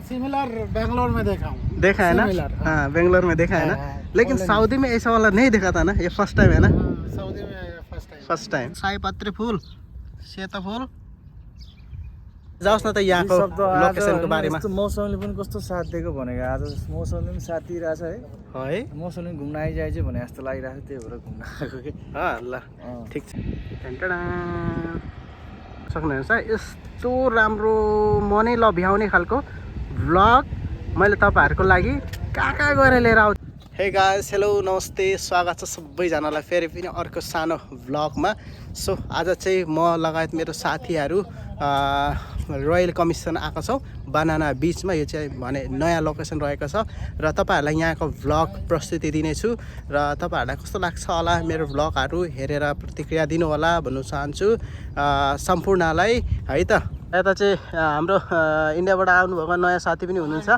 Similar Bangalore में देखा हूँ। देखा है ना? Similar, हाँ। हाँ, बेंगलोर में देखा है ना? हाँ, लेकिन Poland सऊदी में ऐसा वाला नहीं देखा था ना, ये फर्स्ट टाइम है ना? सऊदी में फर्स्ट टाइम। First time. सयपत्री फुल, सेतो फुल। जाओस् न त यहाँको लोकेसनको बारेमा। यस्तो मौसमले पनि कस्तो साथ दिएको भनेको आज मौसमले पनि साथ दिइरहेछ है। है? मौसमले घुम्न आइजाए चाहिँ भने जस्तो लागिरहेको थियो, त्यही भएर घुम्न आएको कि। ल ठिक छ। ढेन्टडा सक्नुहुन्छ यस्तो राम्रो मनै लभ्याउने खालको भ्लग मैले तपाईँहरूको लागि कहाँ गएर लिएर आउँछु। हे गाइस, हेलो नमस्ते, स्वागत छ सबैजनालाई फेरि पनि अर्को सानो भ्लगमा। सो आज चाहिँ म लगायत मेरो साथीहरू रोयल कमिसन आएको छौँ बनाना बिचमा। यो चाहिँ भने नयाँ लोकेसन रहेको छ र तपाईँहरूलाई यहाँको भ्लग प्रस्तुति दिनेछु र तपाईँहरूलाई कस्तो लाग्छ होला मेरो भ्लगहरू हेरेर प्रतिक्रिया दिनु होला भन्नु चाहन्छु सम्पूर्णलाई है त। यता चाहिँ हाम्रो इन्डियाबाट आउनुभएको नयाँ साथी पनि हुनुहुन्छ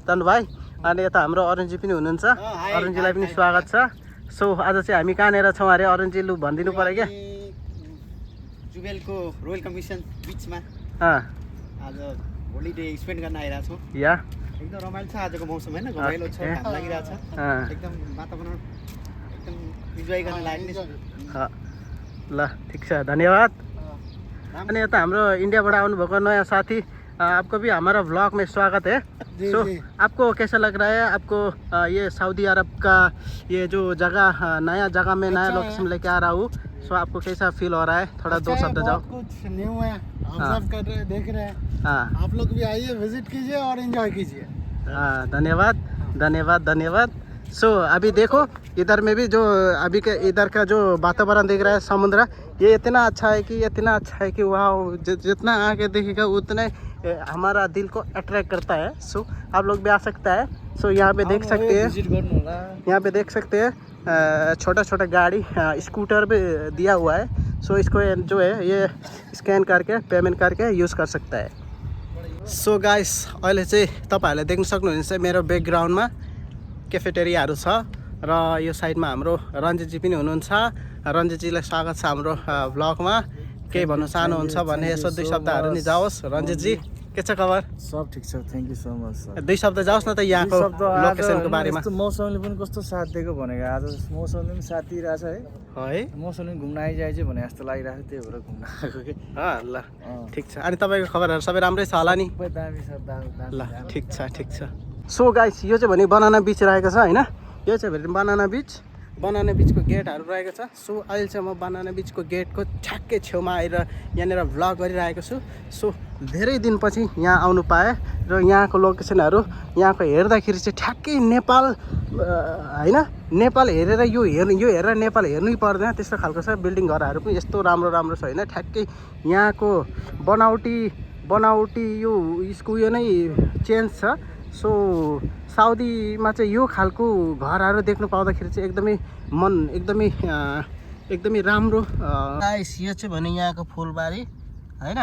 तनु भाइ, अनि यता हाम्रो अरुणजी पनि हुनुहुन्छ। अरुणजीलाई पनि स्वागत छ। सो आज चाहिँ हामी कहाँनिर छौँ अरे अरुणजी, लु भनिदिनु पऱ्यो क्या। जुबेलको रोयल कमिसन बिचमा आज होलिडे स्पेन्ड गर्न आइरहेको छौँ। या एकदम रमाइलो छ आजको मौसम होइन, रमाइलो छ, घाम लागिरहेछ, एकदम वातावरण एकदम इन्जोय गर्न लाग्ने छ। ल ठिक छ, धन्यवाद। अनि यता हाम्रो इंडिया बड़ा आने भको नया साथी, आपको भी हमारा व्लॉग में स्वागत है। सो आपको कैसा लग रहा है? आपको ये सऊदी अरब का ये जो जगह नया जगह में नया लोकेशन लेके आ रहा हूँ, सो आपको कैसा फील हो रहा है? थोड़ा दो शब्द जाओ। कुछ न्यू है, ऑब्जर्व कर रहे, देख रहे हैं। आप लोग भी आइए, विजिट कीजिए और एंजॉय कीजिए। धन्यवाद धन्यवाद धन्यवाद। सो अभी देखो इधर में भी जो अभी के इधर का जो वातावरण दिख रहा है, समुद्र, ये इतना अच्छा है कि वाह, जितना आगे देखेगा उतने हमारा दिल को अट्रैक्ट करता है। सो आप लोग भी आ सकता है। सो यहाँ पे देख सकते हैं, यहाँ पे देख सकते हैं छोटा छोटा गाड़ी स्कूटर भी दिया हुआ है। सो इसको जो है ये स्कैन करके पेमेंट करके यूज़ कर सकता है। सो गाइस, अहिले चाहिँ तपाईँहरूले देख्न सक्नुहुन्छ मेरो ब्याकग्राउन्डमा क्याफेटेरियाहरू छ र यो साइडमा हाम्रो रञ्जितजी पनि हुनुहुन्छ। रञ्जितजीलाई स्वागत छ हाम्रो भ्लगमा। केही भन्न चाहनुहुन्छ भने यसो दुई शब्दहरू नि जाओस्। रञ्जितजी के छ खबर? सब ठिक छ, thank you so much sir. दुई शब्द जाओस् न त यहाँको लोकेसनको बारेमा। यस्तो मौसमले पनि कस्तो साथ दिएको भनेको आज मौसमले पनि साथ दिइरहेछ है। मौसमले घुम्न आइजाए चाहिँ भने जस्तो लागिरहेको थियो, त्यही भएर घुम्न आएको कि। ल ठिक छ। अनि तपाईँको खबरहरू सबै राम्रै छ होला नि? दामी छ, दामी। ल ठिक छ ठिक छ। सो गाइस, यो चाहिँ भने बनाना बिच रहेको छ होइन, यो चाहिँ भने बनाना बिचको गेटहरू रहेको छ। सो अहिले चाहिँ म बनाना बिचको गेटको ठ्याक्कै छेउमा आएर यहाँनिर भ्लग गरिरहेको छु। सो धेरै दिनपछि यहाँ आउनु पाएँ र यहाँको लोकेसनहरू यहाँको हेर्दाखेरि चाहिँ ठ्याक्कै नेपाल होइन, नेपाल हेरेर यो हेरेर नेपाल हेर्नै पर्दैन त्यस्तो खालको छ। बिल्डिङ घरहरू पनि यस्तो राम्रो छ होइन, ठ्याक्कै यहाँको बनावटी यो यसको यो नै चेन्ज छ। सो साउदीमा चाहिँ यो खालको घरहरू देख्नु पाउँदाखेरि चाहिँ एकदमै राम्रो। गाइस, यो चाहिँ भने यहाँको फुलबारी होइन,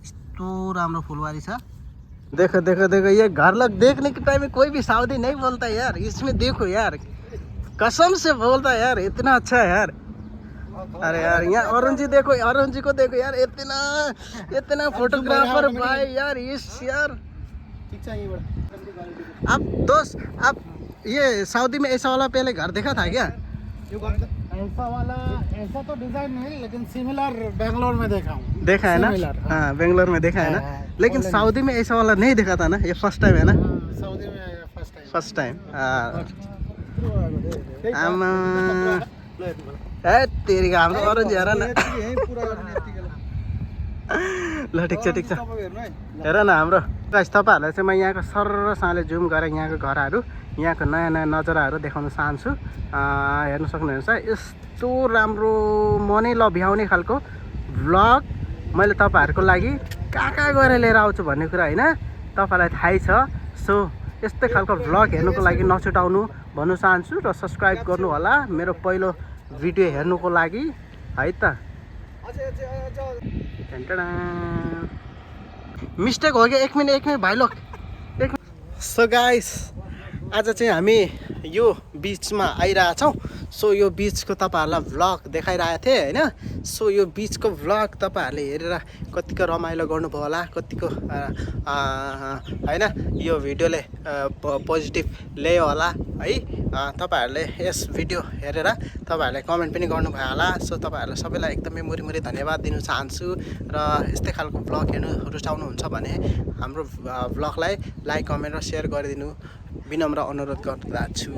यस्तो राम्रो फुलबारी छ। देखो ये घर लोग देखने के टाइम में कोई भी सऊदी नहीं बोलता यार, इसमें देखो यार, कसम से बोलता यार, इतना अच्छा है यार। अरे यार यहाँ अरुण जी देखो, अरुण जी को देखो यार, इतना फोटोग्राफर भाई यार, यार ठीक छ। आप दोस्त, आप ये सऊदी में ऐसा वाला पहले घर देखा था क्या? ऐसा तो डिजाइन नहीं, लेकिन सिमिलर बेंगलोर में देखा हूँ। देखा है ना? हाँ, बेंगलोर में देखा है ना, लेकिन सऊदी में ऐसा वाला नहीं देखा था ना, ये फर्स्ट टाइम है ना? सऊदी में फर्स्ट टाइम। तेरी हाम्रो अरुण जी हेर न। ल ठिक छ हेर न हाम्रो गाइस, तपाईँहरूलाई चाहिँ म यहाँको सरसँगले जुम गरेर यहाँको घरहरू, यहाँको नयाँ नजाराहरू देखाउन चाहन्छु। हेर्न सक्नुहुन्छ यस्तो राम्रो मनै लभ्याउने खालको भ्लग मैले तपाईँहरूको लागि कहाँ गएर लिएर आउँछु भन्ने कुरा होइन, तपाईँलाई थाहै छ। सो यस्तै खालको भ्लग हेर्नुको लागि नछुटाउनु भन्नु चाहन्छु र सब्सक्राइब गर्नु होला मेरो पहिलो भिडियो हेर्नुको लागि है त। मिस्टेक हो गया, एक मिनट भाई लोग। सो गाइस, आज चाहिँ हामी यो बिचमा आइरहेछौँ सो यो बिचको तपाईँहरूलाई भ्लग देखाइरहेको थिएँ होइन सो यो बिचको भ्लग तपाईँहरूले हेरेर कतिको रमाइलो गर्नुभयो होला कतिको होइन यो भिडियोले पोजिटिभ ल्यायो होला है तपाईँहरूले यस भिडियो हेरेर तपाईँहरूले कमेन्ट पनि गर्नुभयो होला सो तपाईँहरूलाई सबैलाई एकदमै मुरी धन्यवाद दिन चाहन्छु र यस्तै खालको भ्लग हेर्नु रुचाउनुहुन्छ भने हाम्रो भ्लगलाई लाइक कमेन्ट र सेयर गरिदिनु विनम्र अनुरोध गर्दछु।